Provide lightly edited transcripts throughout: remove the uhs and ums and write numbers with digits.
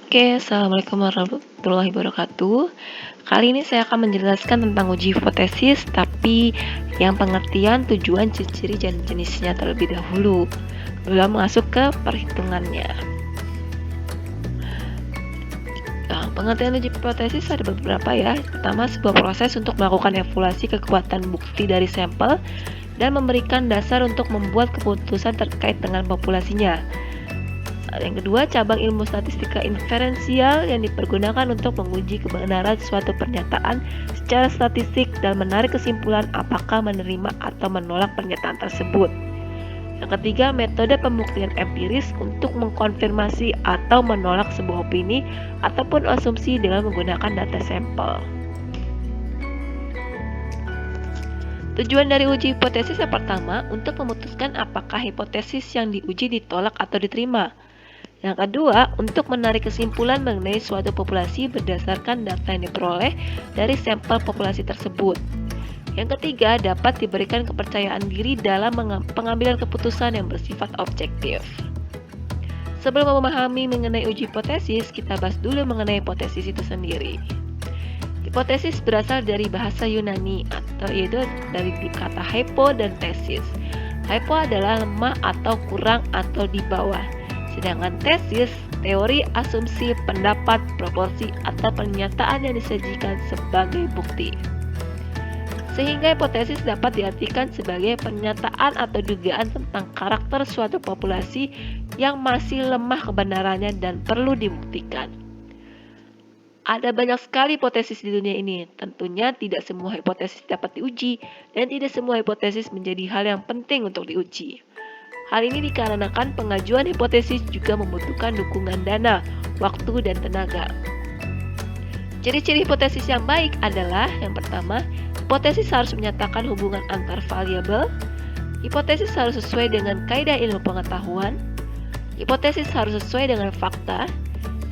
Oke, Assalamualaikum warahmatullahi wabarakatuh. Kali ini saya akan menjelaskan tentang uji hipotesis, tapi yang pengertian, tujuan, ciri-ciri, dan jenisnya terlebih dahulu, belum masuk ke perhitungannya. Nah, pengertian uji hipotesis ada beberapa ya. Pertama, sebuah proses untuk melakukan evaluasi kekuatan bukti dari sampel dan memberikan dasar untuk membuat keputusan terkait dengan populasinya. Yang kedua, cabang ilmu statistika inferensial yang dipergunakan untuk menguji kebenaran suatu pernyataan secara statistik dan menarik kesimpulan apakah menerima atau menolak pernyataan tersebut. Yang ketiga, metode pembuktian empiris untuk mengkonfirmasi atau menolak sebuah opini ataupun asumsi dengan menggunakan data sampel. Tujuan dari uji hipotesis yang pertama, untuk memutuskan apakah hipotesis yang diuji ditolak atau diterima. Yang kedua, untuk menarik kesimpulan mengenai suatu populasi berdasarkan data yang diperoleh dari sampel populasi tersebut. Yang ketiga, dapat diberikan kepercayaan diri dalam pengambilan keputusan yang bersifat objektif. Sebelum memahami mengenai uji hipotesis, kita bahas dulu mengenai hipotesis itu sendiri. Hipotesis berasal dari bahasa Yunani, atau yaitu dari kata hypo dan tesis. Hypo adalah lemah atau kurang atau di bawah. Sedangkan tesis, teori, asumsi, pendapat, proporsi, atau pernyataan yang disajikan sebagai bukti. Sehingga hipotesis dapat diartikan sebagai pernyataan atau dugaan tentang karakter suatu populasi yang masih lemah kebenarannya dan perlu dibuktikan. Ada banyak sekali hipotesis di dunia ini. Tentunya tidak semua hipotesis dapat diuji, dan tidak semua hipotesis menjadi hal yang penting untuk diuji. Hal ini dikarenakan pengajuan hipotesis juga membutuhkan dukungan dana, waktu, dan tenaga. Ciri-ciri hipotesis yang baik adalah, yang pertama, hipotesis harus menyatakan hubungan antar variabel, hipotesis harus sesuai dengan kaidah ilmu pengetahuan, hipotesis harus sesuai dengan fakta,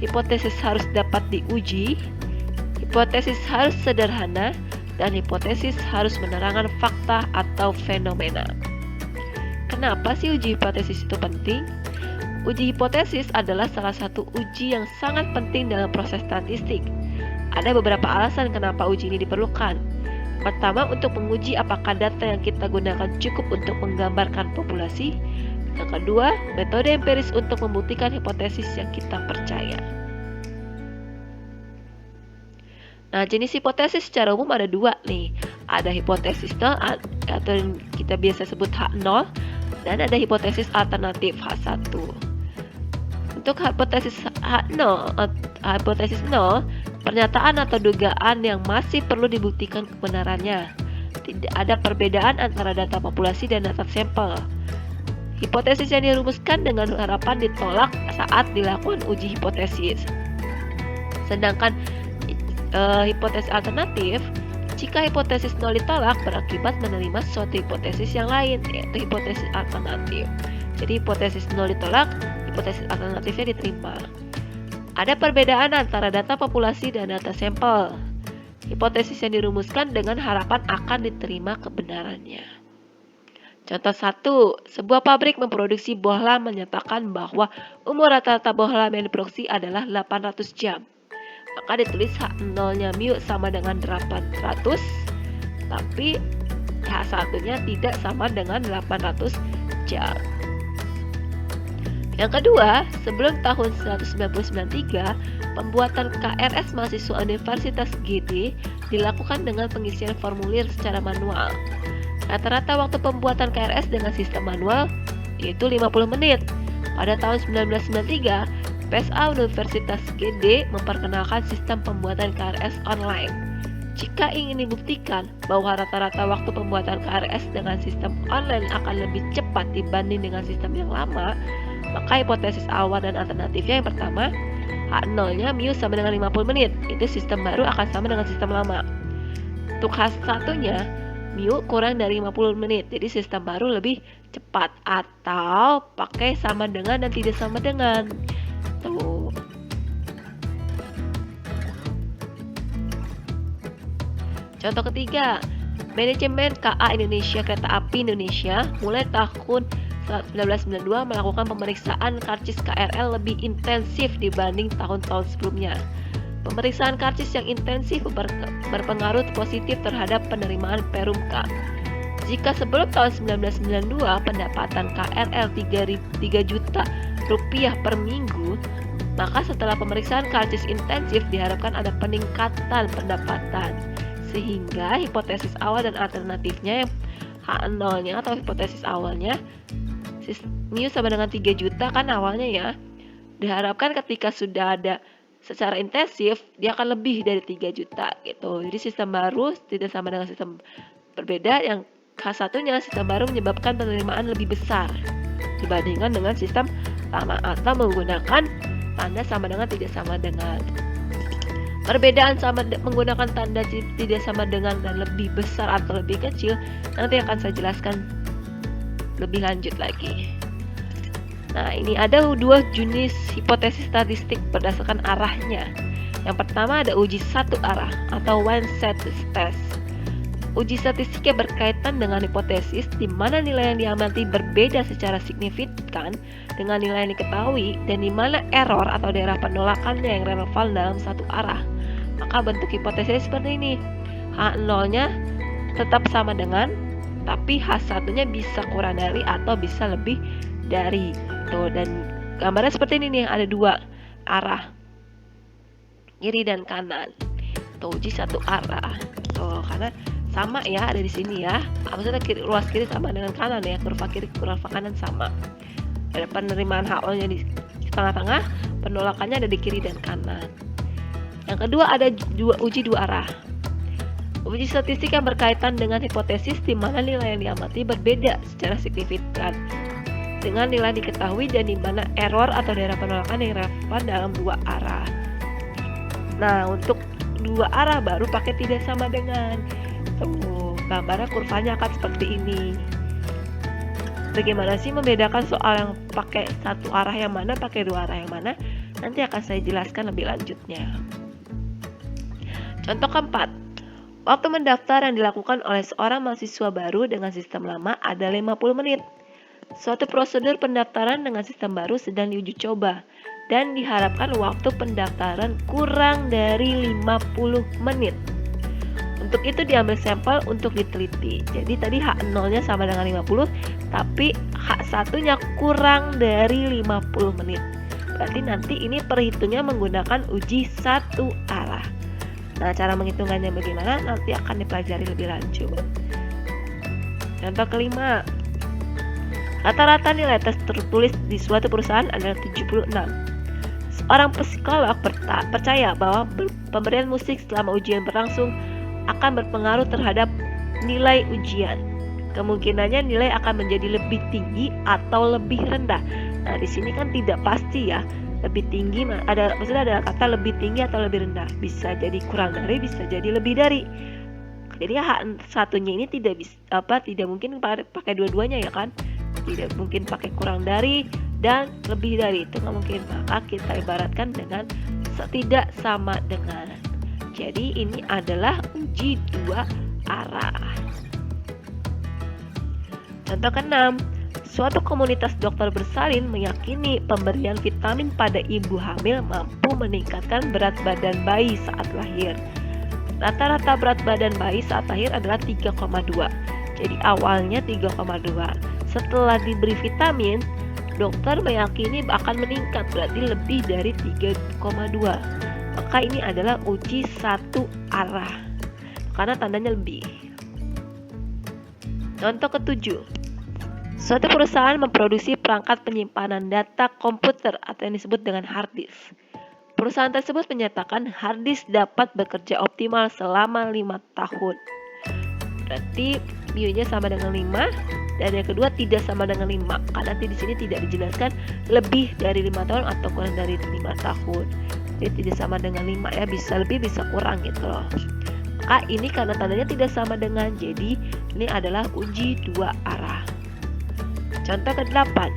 hipotesis harus dapat diuji, hipotesis harus sederhana, dan hipotesis harus menerangkan fakta atau fenomena. Kenapa sih uji hipotesis itu penting? Uji hipotesis adalah salah satu uji yang sangat penting dalam proses statistik. Ada beberapa alasan kenapa uji ini diperlukan. Pertama, untuk menguji apakah data yang kita gunakan cukup untuk menggambarkan populasi. Yang kedua, metode empiris untuk membuktikan hipotesis yang kita percaya. Nah, jenis hipotesis secara umum ada dua nih. Ada hipotesis nol atau yang kita biasa sebut H0, dan ada hipotesis alternatif H1. Untuk hipotesis H0, hipotesis 0, pernyataan atau dugaan yang masih perlu dibuktikan kebenarannya. Tidak ada perbedaan antara data populasi dan data sampel. Hipotesis yang dirumuskan dengan harapan ditolak saat dilakukan uji hipotesis. Sedangkan hipotesis alternatif, jika hipotesis 0 ditolak berakibat menerima suatu hipotesis yang lain, yaitu hipotesis alternatif. Jadi hipotesis 0 ditolak, hipotesis alternatifnya diterima. Ada perbedaan antara data populasi dan data sampel. Hipotesis yang dirumuskan dengan harapan akan diterima kebenarannya. Contoh 1, sebuah pabrik memproduksi bohlam menyatakan bahwa umur rata-rata bohlam yang diproduksi adalah 800 jam. Maka ditulis H0-nya mu sama dengan 800, tapi H1-nya tidak sama dengan 800 jam. Yang kedua, sebelum tahun 1993, pembuatan KRS mahasiswa Universitas GD dilakukan dengan pengisian formulir secara manual. Rata-rata waktu pembuatan KRS dengan sistem manual yaitu 50 menit. Pada tahun 1993, PSA Universitas GD memperkenalkan sistem pembuatan KRS online. Jika ingin dibuktikan bahwa rata-rata waktu pembuatan KRS dengan sistem online akan lebih cepat dibanding dengan sistem yang lama, maka hipotesis awal dan alternatifnya yang pertama, H0-nya mu sama dengan 50 menit. Itu sistem baru akan sama dengan sistem lama. Untuk H1-nya, mu kurang dari 50 menit. Jadi sistem baru lebih cepat, atau pakai sama dengan dan tidak sama dengan. Tuh. Contoh ketiga, manajemen KA Indonesia Kereta Api Indonesia mulai tahun 1992 melakukan pemeriksaan karcis KRL lebih intensif dibanding tahun-tahun sebelumnya. Pemeriksaan karcis yang intensif berpengaruh positif terhadap penerimaan Perum K. Jika sebelum tahun 1992 pendapatan KRL 3 juta rupiah per minggu, maka setelah pemeriksaan karcis intensif diharapkan ada peningkatan pendapatan. Sehingga hipotesis awal dan alternatifnya yang H0-nya atau hipotesis awalnya mu sama dengan 3 juta kan awalnya ya. Diharapkan ketika sudah ada secara intensif dia akan lebih dari 3 juta gitu. Jadi sistem baru tidak sama dengan sistem berbeda yang K1-nya sistem baru menyebabkan penerimaan lebih besar dibandingkan dengan sistem lama atau menggunakan tanda sama dengan tidak sama dengan. Perbedaan menggunakan tanda tidak sama dengan dan lebih besar atau lebih kecil nanti akan saya jelaskan lebih lanjut lagi. Nah, ini ada dua jenis hipotesis statistik berdasarkan arahnya. Yang pertama ada uji satu arah atau one set test. Uji statistiknya berkaitan dengan hipotesis di mana nilai yang diamati berbeda secara signifikan dengan nilai yang diketahui dan di mana error atau daerah penolakannya yang relevan dalam satu arah. Maka bentuk hipotesis seperti ini. H0-nya tetap sama dengan, tapi H1-nya bisa kurang dari atau bisa lebih dari. Tuh, dan gambarnya seperti ini nih, ada dua arah, kiri dan kanan. Tuh, uji satu arah. Tuh, karena sama ya, ada di sini ya. Maksudnya ruas kiri sama dengan kanan ya, kurva kiri, kurva kanan sama. Ada penerimaan HO-nya di tengah-tengah, penolakannya ada di kiri dan kanan. Yang kedua ada uji dua arah. Uji statistik yang berkaitan dengan hipotesis di mana nilai yang diamati berbeda secara signifikan dengan nilai diketahui dan di mana error atau daerah penolakan yang relevan dalam dua arah. Nah, untuk dua arah baru pakai tidak sama dengan. Tuh, gambarnya kurvanya akan seperti ini. Bagaimana sih membedakan soal yang pakai satu arah yang mana, pakai dua arah yang mana? Nanti akan saya jelaskan lebih lanjutnya. Contoh keempat, waktu mendaftar yang dilakukan oleh seorang mahasiswa baru dengan sistem lama ada 50 menit. Suatu prosedur pendaftaran dengan sistem baru sedang diuji coba dan diharapkan waktu pendaftaran kurang dari 50 menit. Untuk itu diambil sampel untuk diteliti. Jadi tadi H0-nya sama dengan 50, tapi H1-nya kurang dari 50 menit. Berarti nanti ini perhitungnya menggunakan uji satu arah. Nah, cara menghitungannya bagaimana nanti akan dipelajari lebih lanjut. Contoh kelima, rata-rata nilai tes tertulis di suatu perusahaan adalah 76. Seorang psikolog percaya bahwa pemberian musik selama ujian berlangsung akan berpengaruh terhadap nilai ujian. Kemungkinannya nilai akan menjadi lebih tinggi atau lebih rendah. Nah, di sini kan tidak pasti ya. Lebih tinggi maksudnya ada kata lebih tinggi atau lebih rendah. Bisa jadi kurang dari, bisa jadi lebih dari. Jadi H1-nya ini tidak mungkin pakai dua-duanya ya kan? Tidak mungkin pakai kurang dari dan lebih dari, itu nggak mungkin. Maka kita ibaratkan dengan tidak sama dengan. Jadi ini adalah uji dua arah. Contoh ke-6, suatu komunitas dokter bersalin meyakini pemberian vitamin pada ibu hamil mampu meningkatkan berat badan bayi saat lahir. Rata-rata berat badan bayi saat lahir adalah 3,2. Jadi awalnya 3,2. Setelah diberi vitamin, dokter meyakini akan meningkat, berarti lebih dari 3,2. Maka ini adalah uji satu arah karena tandanya lebih. Contoh ke-7, suatu perusahaan memproduksi perangkat penyimpanan data komputer atau yang disebut dengan hard disk. Perusahaan tersebut menyatakan hard disk dapat bekerja optimal selama 5 tahun. Berarti mu-nya sama dengan 5 dan yang kedua tidak sama dengan 5 karena di sini tidak dijelaskan lebih dari 5 tahun atau kurang dari 5 tahun. Jadi tidak sama dengan 5 ya, bisa lebih bisa kurang gitu loh. Maka ini karena tandanya tidak sama dengan, jadi ini adalah uji dua arah. Contoh ke-8,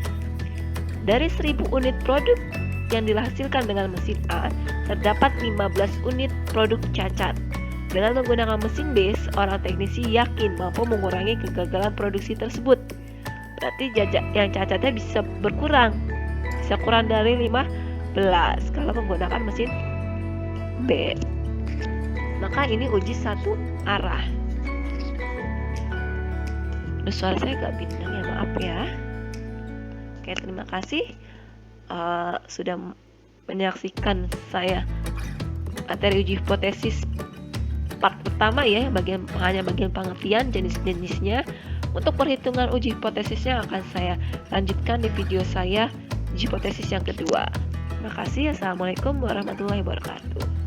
dari 1000 unit produk yang dihasilkan dengan mesin A, terdapat 15 unit produk cacat. Dengan menggunakan mesin B, seorang teknisi yakin mampu mengurangi kegagalan produksi tersebut. berarti yang cacatnya bisa berkurang, bisa kurang dari 15 kalau menggunakan mesin B. Maka ini uji satu arah. Suara saya gak bintang ya, maaf ya. Oke, terima kasih sudah menyaksikan saya materi uji hipotesis part pertama ya, hanya bagian pengertian jenis-jenisnya. Untuk perhitungan uji hipotesisnya akan saya lanjutkan di video saya uji hipotesis yang kedua. Terima kasih. Assalamualaikum warahmatullahi wabarakatuh.